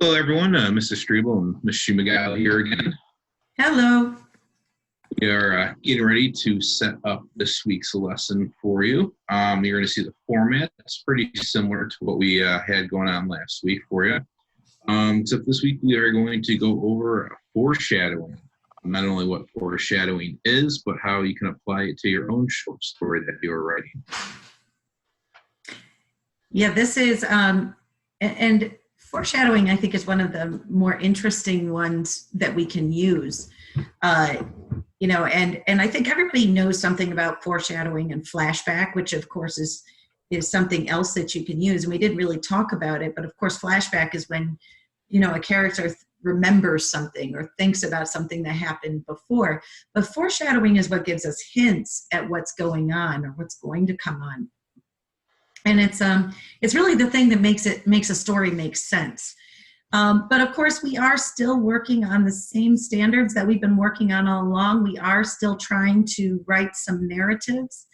Hello, everyone. Mr. Streebel and Ms. Szumigala here again. Hello. We are getting ready to set up this week's lesson for you. You're going to see the format. It's pretty similar to what we had going on last week for you. Except this week we are going to go over foreshadowing. Not only what foreshadowing is, but how you can apply it to your own short story that you're writing. Yeah, this is, and foreshadowing, I think, is one of the more interesting ones that we can use. And I think everybody knows something about foreshadowing and flashback, which of course is something else that you can use. And we didn't really talk about it, but of course, flashback is when, a character remembers something or thinks about something that happened before. But foreshadowing is what gives us hints at what's going on or what's going to come on. And it's really the thing that makes a story make sense. But of course, we are still working on the same standards that we've been working on all along. We are still trying to write some narratives.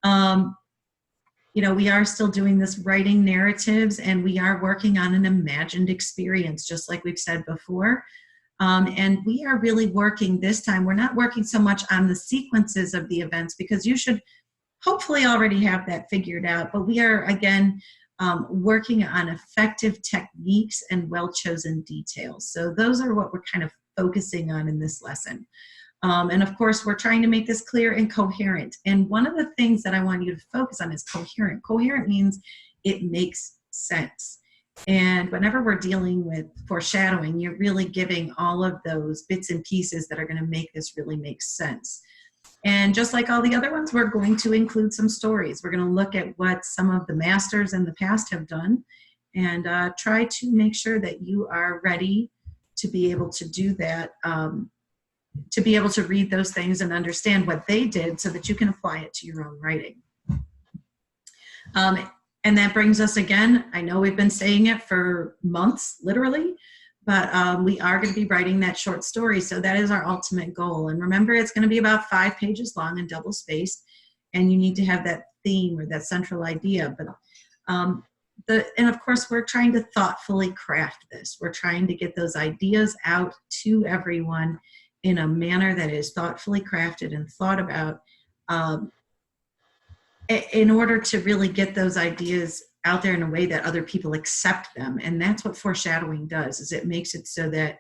We are still doing this writing narratives, and we are working on an imagined experience, just like we've said before. And we are really working this time. We're not working so much on the sequences of the events, because you should hopefully already have that figured out. But we are, again, working on effective techniques and well-chosen details. So those are what we're kind of focusing on in this lesson. And of course, we're trying to make this clear and coherent. And one of the things that I want you to focus on is coherent. Coherent means it makes sense. And whenever we're dealing with foreshadowing, you're really giving all of those bits and pieces that are going to make this really make sense. And just like all the other ones, we're going to include some stories. We're going to look at what some of the masters in the past have done and try to make sure that you are ready to be able to do that, to be able to read those things and understand what they did so that you can apply it to your own writing. And that brings us, again, I know we've been saying it for months, literally, but we are going to be writing that short story. So that is our ultimate goal. And remember, it's going to be about 5 pages long and double spaced. And you need to have that theme or that central idea. But and of course, we're trying to thoughtfully craft this. We're trying to get those ideas out to everyone in a manner that is thoughtfully crafted and thought about, in order to really get those ideas out there in a way that other people accept them. And that's what foreshadowing does, is it makes it so that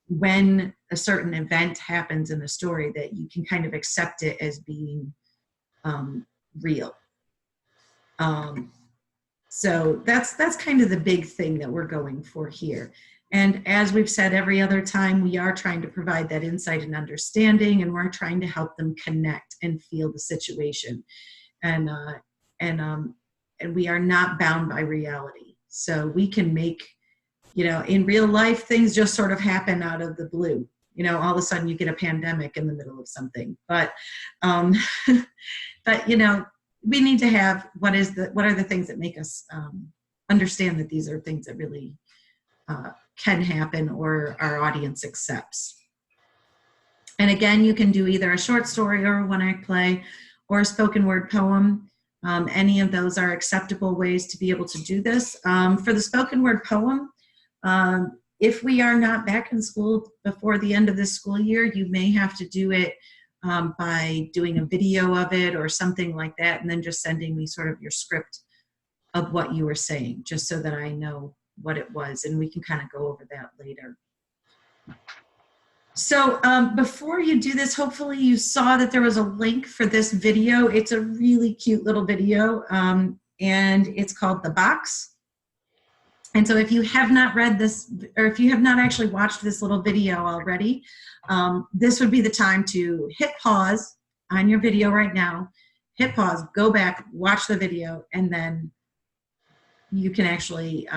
when a certain event happens in the story, that you can kind of accept it as being real. So that's kind of the big thing that we're going for here. And as we've said every other time, we are trying to provide that insight and understanding, and we're trying to help them connect and feel the situation. And we are not bound by reality. So we can make, in real life, things just sort of happen out of the blue. All of a sudden you get a pandemic in the middle of something. But, we need to have what are the things that make us understand that these are things that really can happen or our audience accepts. And again, you can do either a short story or a one-act play or a spoken word poem. Any of those are acceptable ways to be able to do this. For the spoken word poem, if we are not back in school before the end of this school year, you may have to do it by doing a video of it or something like that, and then just sending me sort of your script of what you were saying, just so that I know what it was, and we can kind of go over that later. So before you do this, hopefully you saw that there was a link for this video. It's a really cute little video, and it's called The Box. And so if you have not read this, or if you have not actually watched this little video already, this would be the time to hit pause on your video right now, hit pause, go back, watch the video, and then you can actually,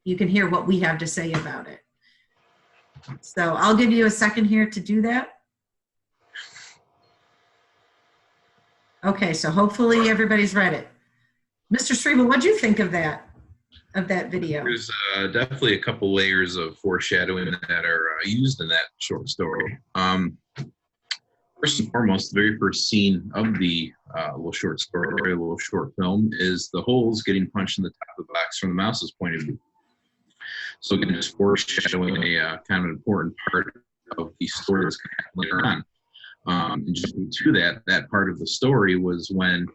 you can hear what we have to say about it. So I'll give you a second here to do that. Okay, so hopefully everybody's read it. Mr. Streebel, what do you think of that video? There's definitely a couple layers of foreshadowing that are used in that short story. First and foremost, the very first scene of the little short story, a little short film, is the holes getting punched in the top of the box from the mouse's point of view. So again, just foreshadowing a kind of important part of the story that's going to happen later on. And just to that part of the story was when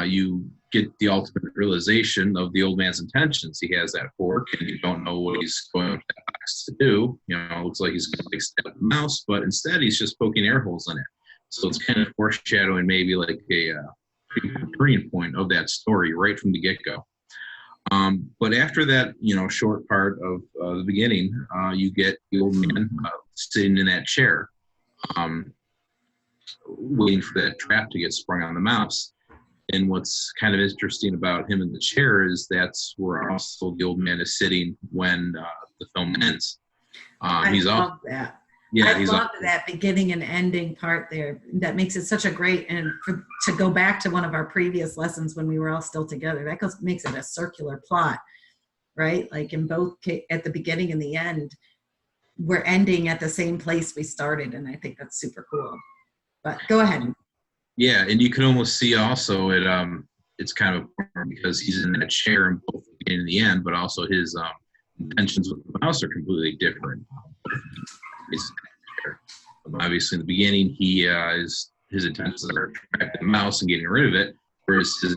you get the ultimate realization of the old man's intentions. He has that fork, and you don't know what he's going to that box to do. You know, it looks like he's going to stab the mouse, but instead he's just poking air holes in it. So it's kind of foreshadowing maybe like a turning point of that story right from the get-go. But after that, short part of the beginning, you get the old man sitting in that chair, waiting for that trap to get sprung on the mouse. And what's kind of interesting about him in the chair is that's where also the old man is sitting when the film ends. I love that. Yeah, I love that beginning and ending part there. That makes it such a great, and to go back to one of our previous lessons when we were all still together, that makes it a circular plot, right? Like in both, at the beginning and the end, we're ending at the same place we started, and I think that's super cool. But go ahead. Yeah, and you can almost see also it's kind of important because he's in that chair in both the beginning and the end, but also his intentions with the mouse are completely different. Obviously, in the beginning, his intentions are trapping the mouse and getting rid of it, whereas his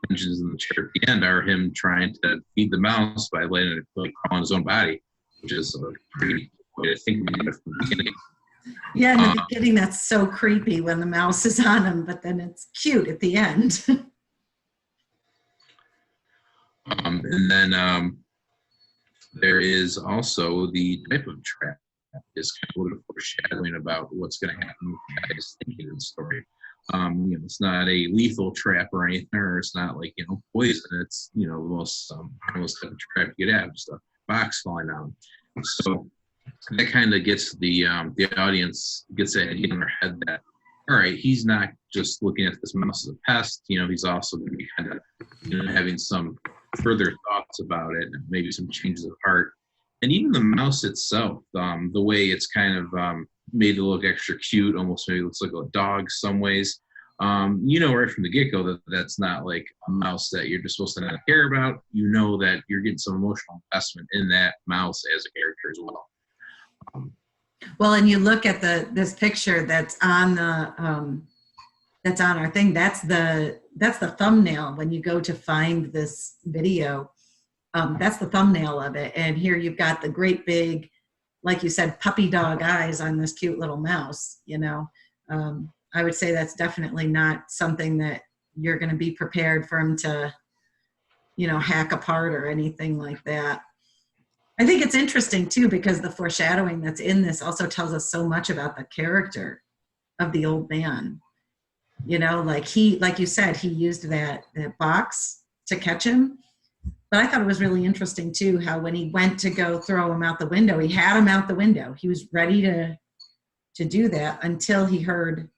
intentions in the chair at the end are him trying to feed the mouse by letting it crawl on his own body, which is a pretty way to think about it from the beginning. Yeah, in the beginning, that's so creepy when the mouse is on him, but then it's cute at the end. And then there is also the type of trap. Is kind of a little bit of foreshadowing about what's going to happen with the guy's thinking in the story. It's not a lethal trap or anything, or it's not like poison. It's the most harmless type of trap you could have, just a box falling down. So that kind of gets the audience gets that idea in their head that all right, he's not just looking at this mouse as a pest. He's also going to be kind of having some further thoughts about it, and maybe some changes of heart. And even the mouse itself, the way it's kind of made to look extra cute, almost maybe looks like a dog some ways. Right from the get-go that that's not like a mouse that you're just supposed to not care about. That you're getting some emotional investment in that mouse as a character as well. Well, and you look at this picture that's on our thing. That's the thumbnail when you go to find this video. That's the thumbnail of it. And here you've got the great big, like you said, puppy dog eyes on this cute little mouse. I would say that's definitely not something that you're going to be prepared for him to, hack apart or anything like that. I think it's interesting too, because the foreshadowing that's in this also tells us so much about the character of the old man. Like you said, he used that box to catch him. But I thought it was really interesting too, how when he went to go throw him out the window, he had him out the window. He was ready to do that until he heard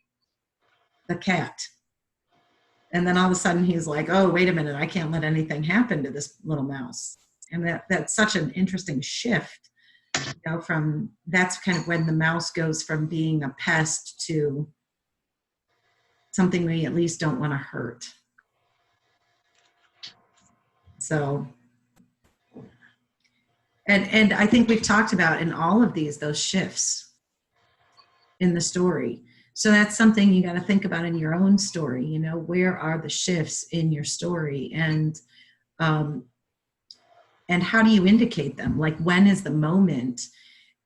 the cat. And then all of a sudden he's like, oh, wait a minute, I can't let anything happen to this little mouse. And that's such an interesting shift, from that's kind of when the mouse goes from being a pest to something we at least don't want to hurt. So, and I think we've talked about in all of those shifts in the story. So that's something you got to think about in your own story. Where are the shifts in your story, and how do you indicate them? Like, when is the moment?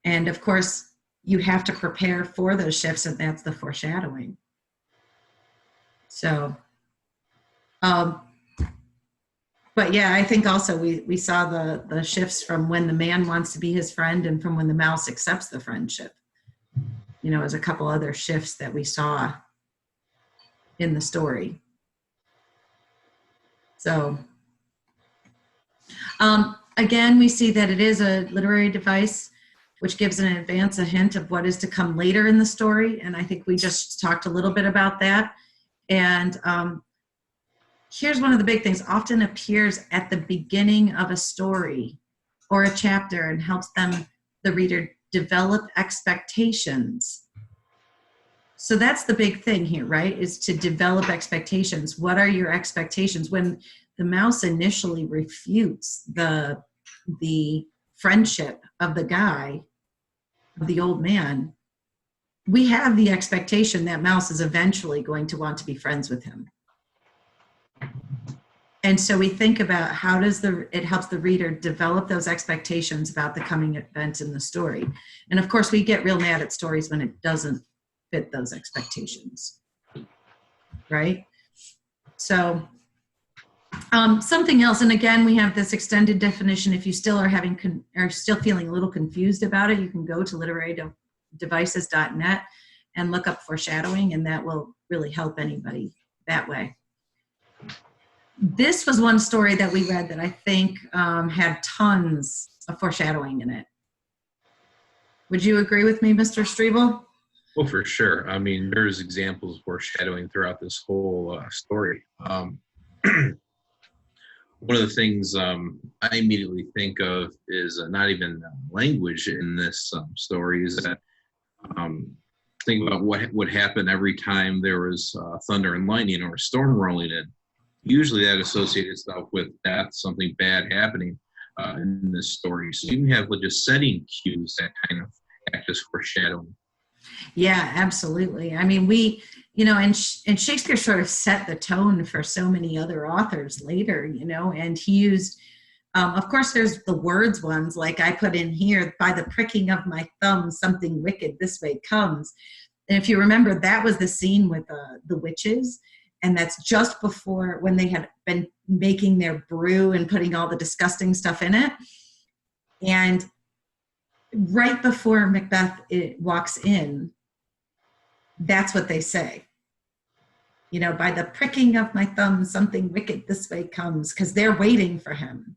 And of course, you have to prepare for those shifts, and that's the foreshadowing. So, but yeah, I think also we saw the shifts from when the man wants to be his friend and from when the mouse accepts the friendship. As a couple other shifts that we saw in the story. So, again, we see that it is a literary device, which gives in advance a hint of what is to come later in the story. And I think we just talked a little bit about that. And here's one of the big things: often appears at the beginning of a story or a chapter and helps the reader, develop expectations. So that's the big thing here, right? Is to develop expectations. What are your expectations? When the mouse initially refutes the friendship of the guy, of the old man, we have the expectation that Mouse is eventually going to want to be friends with him. And so we think about how it helps the reader develop those expectations about the coming events in the story. And of course, we get real mad at stories when it doesn't fit those expectations, right? So something else, and again, we have this extended definition. If you still are still feeling a little confused about it, you can go to literarydevices.net and look up foreshadowing, and that will really help anybody that way. This was one story that we read that I think had tons of foreshadowing in it. Would you agree with me, Mr. Streebel? Well, for sure. I mean, there's examples of foreshadowing throughout this whole story. One of the things I immediately think of is not even language in this story, is that think about what would happen every time there was thunder and lightning or a storm rolling in. Usually that associates itself with death, something bad happening in this story. So you can have just setting cues that kind of act as foreshadowing. Yeah, absolutely. I mean, and Shakespeare sort of set the tone for so many other authors later, and he used, of course, there's the words ones, like I put in here, by the pricking of my thumb, something wicked this way comes. And if you remember, that was the scene with the witches. And that's just before, when they had been making their brew and putting all the disgusting stuff in it. And right before Macbeth walks in, that's what they say. By the pricking of my thumb, something wicked this way comes, because they're waiting for him.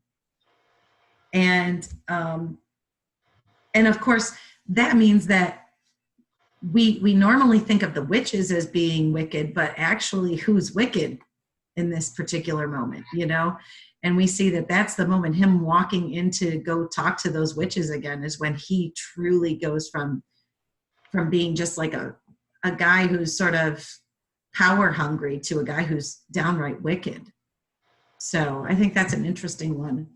And of course, that means that we normally think of the witches as being wicked, but actually who's wicked in this particular moment, And we see that that's the moment, him walking in to go talk to those witches again, is when he truly goes from being just like a guy who's sort of power hungry to a guy who's downright wicked. So I think that's an interesting one.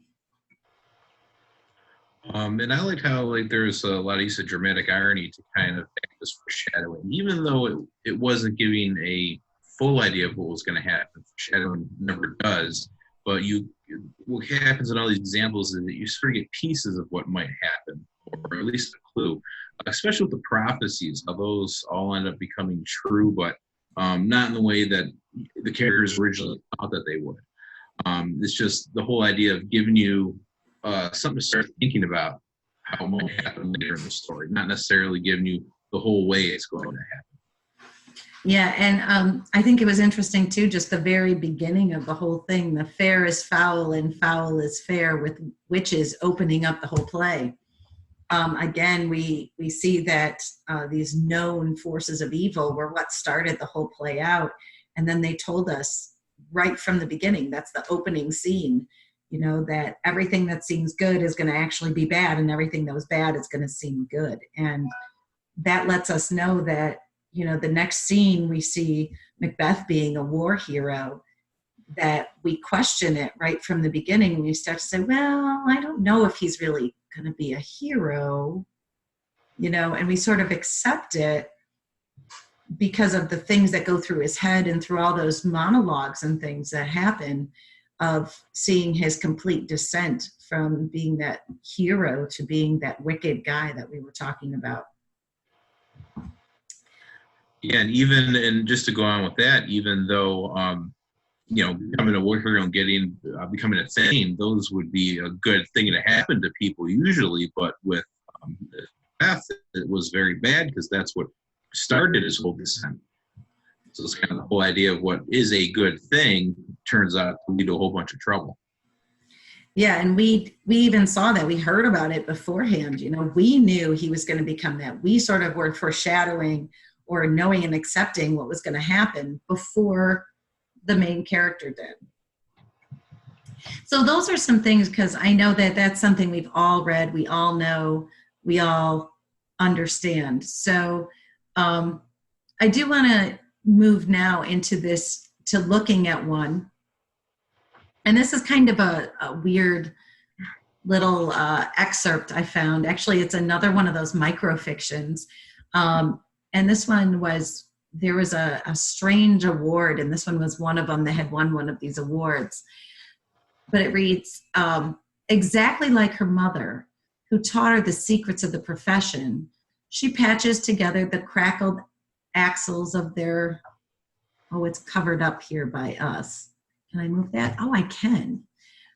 And I like how there's a lot of use of dramatic irony to kind of act as foreshadowing, even though it wasn't giving a full idea of what was going to happen. Foreshadowing never does, but what happens in all these examples is that you sort of get pieces of what might happen, or at least a clue, especially with the prophecies, how those all end up becoming true, but not in the way that the characters originally thought that they would. It's just the whole idea of giving you something to start thinking about how it might happen later in the story, not necessarily giving you the whole way it's going to happen. Yeah, and I think it was interesting too, just the very beginning of the whole thing, the fair is foul and foul is fair, with witches opening up the whole play. Again, we see that these known forces of evil were what started the whole play out. And then they told us right from the beginning, that's the opening scene, that everything that seems good is going to actually be bad, and everything that was bad is going to seem good. And that lets us know that, the next scene we see Macbeth being a war hero, that we question it right from the beginning. We start to say, well, I don't know if he's really going to be a hero, and we sort of accept it because of the things that go through his head and through all those monologues and things that happen, of seeing his complete descent from being that hero to being that wicked guy that we were talking about. Yeah, and just to go on with that, even though becoming a war hero and becoming a thing, those would be a good thing to happen to people usually. But with Beth, it was very bad, because that's what started his whole descent. So it's kind of the whole idea of what is a good thing turns out to lead to a whole bunch of trouble. Yeah, and we even saw that. We heard about it beforehand. We knew he was going to become that. We sort of were foreshadowing or knowing and accepting what was going to happen before the main character did. So those are some things, because I know that that's something we've all read, we all know, we all understand. So I do want to move now into this, to looking at one. And this is kind of a weird little excerpt I found. Actually, it's another one of those microfictions. And this one was, there was a strange award, and this one was one of them that had won one of these awards. But it reads, exactly like her mother, who taught her the secrets of the profession, she patches together the crackled axles of their, oh, it's covered up here by us. Can I move that? Oh, I can.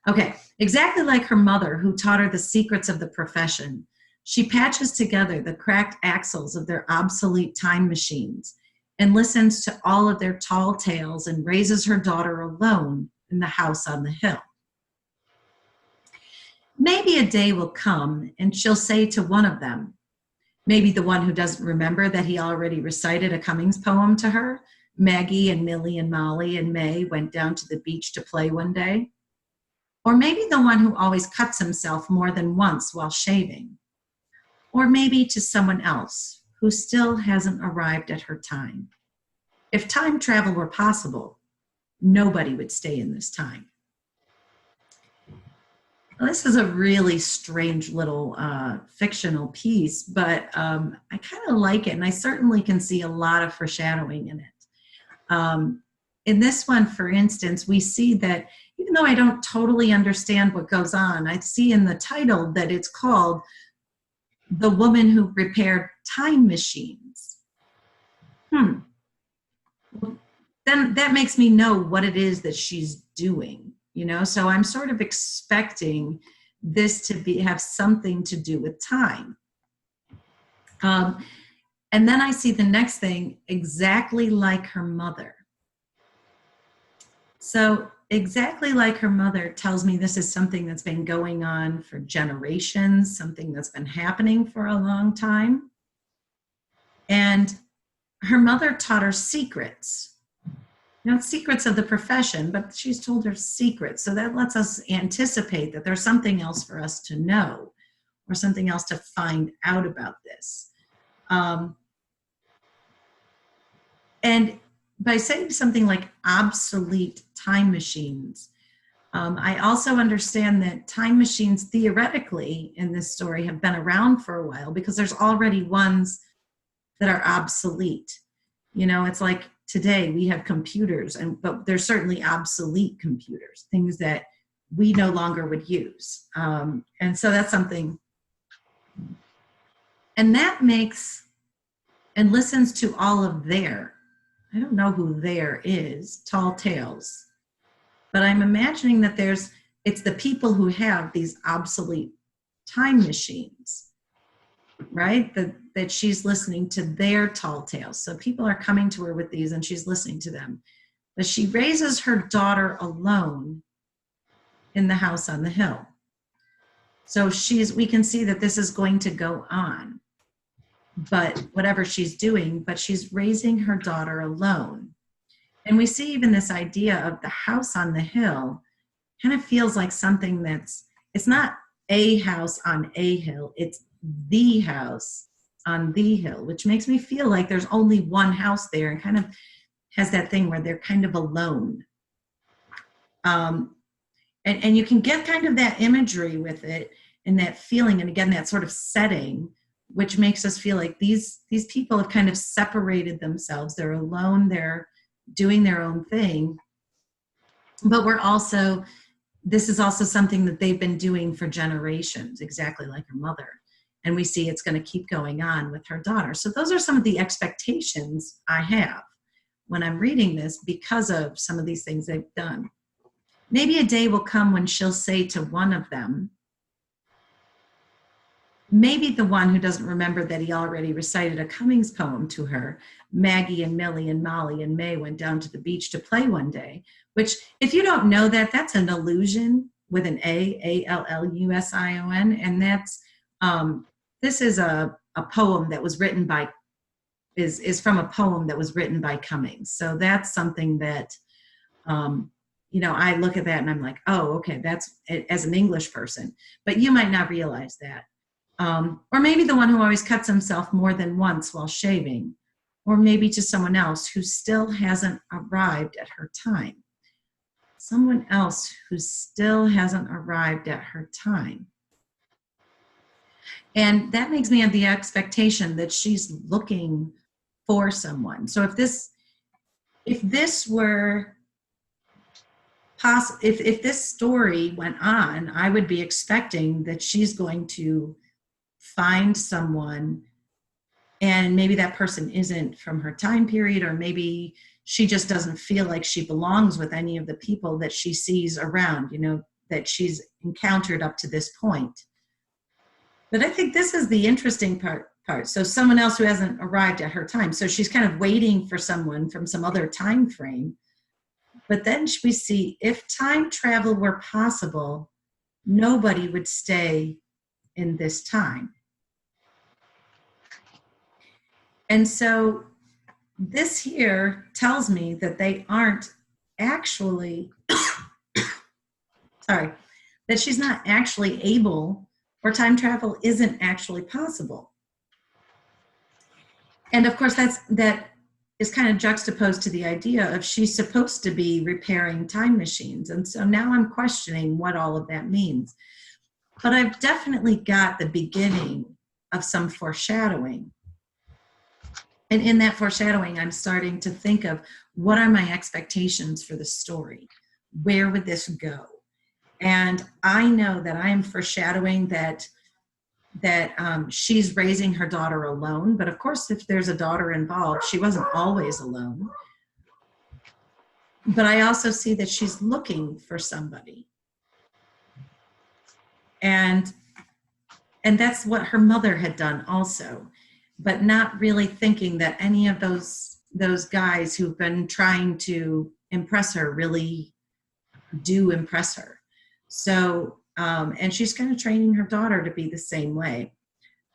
Okay, exactly like her mother, who taught her the secrets of the profession, she patches together the cracked axles of their obsolete time machines and listens to all of their tall tales and raises her daughter alone in the house on the hill. Maybe a day will come and she'll say to one of them, maybe the one who doesn't remember that he already recited a Cummings poem to her, Maggie and Millie and Molly and May went down to the beach to play one day. Or maybe the one who always cuts himself more than once while shaving. Or maybe to someone else who still hasn't arrived at her time. If time travel were possible, nobody would stay in this time. Well, this is a really strange little fictional piece, but I kind of like it, and I certainly can see a lot of foreshadowing in it. In this one, for instance, we see that even though I don't totally understand what goes on, I see in the title that it's called The Woman Who Repaired Time Machines. Well, then that makes me know what it is that she's doing, you know? So I'm sort of expecting this to have something to do with time. And then I see the next thing, exactly like her mother. So exactly like her mother tells me this is something that's been going on for generations, something that's been happening for a long time. And her mother taught her secrets, not secrets of the profession, but she's told her secrets. So that lets us anticipate that there's something else for us to know or something else to find out about this. And by saying something like obsolete time machines, I also understand that time machines theoretically in this story have been around for a while because there's already ones that are obsolete. You know, it's like today we have computers, but there's certainly obsolete computers, things that we no longer would use. And so that's something. And that makes, and listens to all of their, I don't know who there is, tall tales, but I'm imagining that it's the people who have these obsolete time machines, right? That she's listening to their tall tales. So people are coming to her with these and she's listening to them. But she raises her daughter alone in the house on the hill. So we can see that this is going to go on. But whatever she's doing, but she's raising her daughter alone. And we see even this idea of the house on the hill kind of feels like something it's not a house on a hill, it's the house on the hill, which makes me feel like there's only one house there and kind of has that thing where they're kind of alone. And you can get kind of that imagery with it and that feeling, and again, that sort of setting, which makes us feel like these people have kind of separated themselves. They're alone, they're doing their own thing. But this is also something that they've been doing for generations, exactly like her mother. And we see it's going to keep going on with her daughter. So those are some of the expectations I have when I'm reading this because of some of these things they've done. Maybe a day will come when she'll say to one of them, maybe the one who doesn't remember that he already recited a Cummings poem to her, Maggie and Millie and Molly and May went down to the beach to play one day, which if you don't know that, that's an allusion with an A-L-L-U-S-I-O-N. And that's, this is a poem that was written by, is from a poem that was written by Cummings. So that's something that, I look at that and I'm like, oh, okay, that's as an English person, but you might not realize that. Or maybe the one who always cuts himself more than once while shaving, or maybe to someone else who still hasn't arrived at her time. Someone else who still hasn't arrived at her time. And that makes me have the expectation that she's looking for someone. So if this were if this story went on, I would be expecting that she's going to find someone, and maybe that person isn't from her time period, or maybe she just doesn't feel like she belongs with any of the people that she sees around, that she's encountered up to this point. But I think this is the interesting part. So someone else who hasn't arrived at her time. So she's kind of waiting for someone from some other time frame. But then we see, if time travel were possible, nobody would stay in this time. And so this here tells me that they aren't actually, that she's not actually able, or time travel isn't actually possible. And of course, that is kind of juxtaposed to the idea of she's supposed to be repairing time machines. And so now I'm questioning what all of that means. But I've definitely got the beginning of some foreshadowing. And in that foreshadowing, I'm starting to think of, what are my expectations for the story? Where would this go? And I know that I am foreshadowing that she's raising her daughter alone. But of course, if there's a daughter involved, she wasn't always alone. But I also see that she's looking for somebody. And that's what her mother had done also, but not really thinking that any of those guys who've been trying to impress her really do impress her. So, and she's kind of training her daughter to be the same way.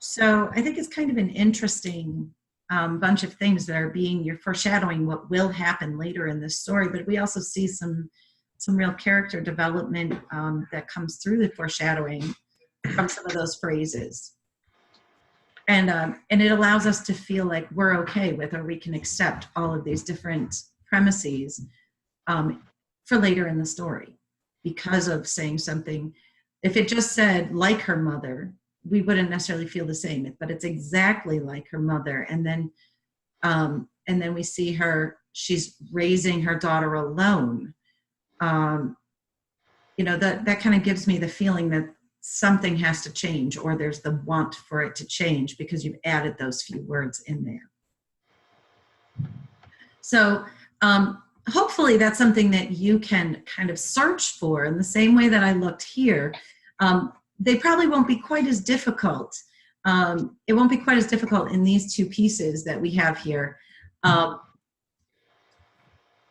So I think it's kind of an interesting bunch of things that are you're foreshadowing what will happen later in this story, but we also see some real character development that comes through the foreshadowing from some of those phrases. And it allows us to feel like we're okay with, or we can accept all of these different premises for later in the story, because of saying something. If it just said like her mother, we wouldn't necessarily feel the same, but it's exactly like her mother. And then we see her, she's raising her daughter alone. That kind of gives me the feeling that something has to change, or there's the want for it to change, because you've added those few words in there. So hopefully that's something that you can kind of search for in the same way that I looked here. They probably won't be quite as difficult. It won't be quite as difficult in these two pieces that we have here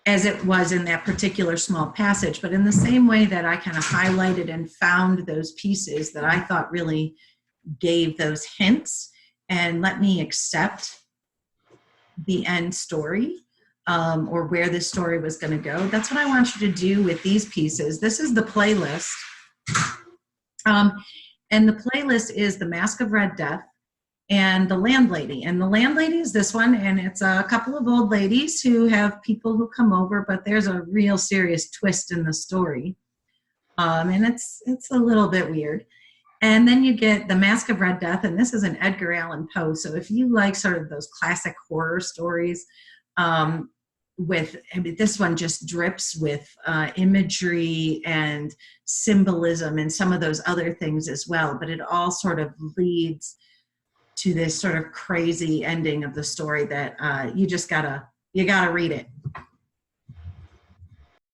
as it was in that particular small passage. But in the same way that I kind of highlighted and found those pieces that I thought really gave those hints and let me accept the end story, or where this story was going to go, that's what I want you to do with these pieces. This is the playlist. And the playlist is The Mask of Red Death and The Landlady. And The Landlady is this one, and it's a couple of old ladies who have people who come over, but there's a real serious twist in the story. And it's a little bit weird. And then you get The Mask of Red Death, and this is an Edgar Allan Poe. So if you like sort of those classic horror stories, this one just drips with imagery and symbolism and some of those other things as well. But it all sort of leads to this sort of crazy ending of the story that you gotta read it.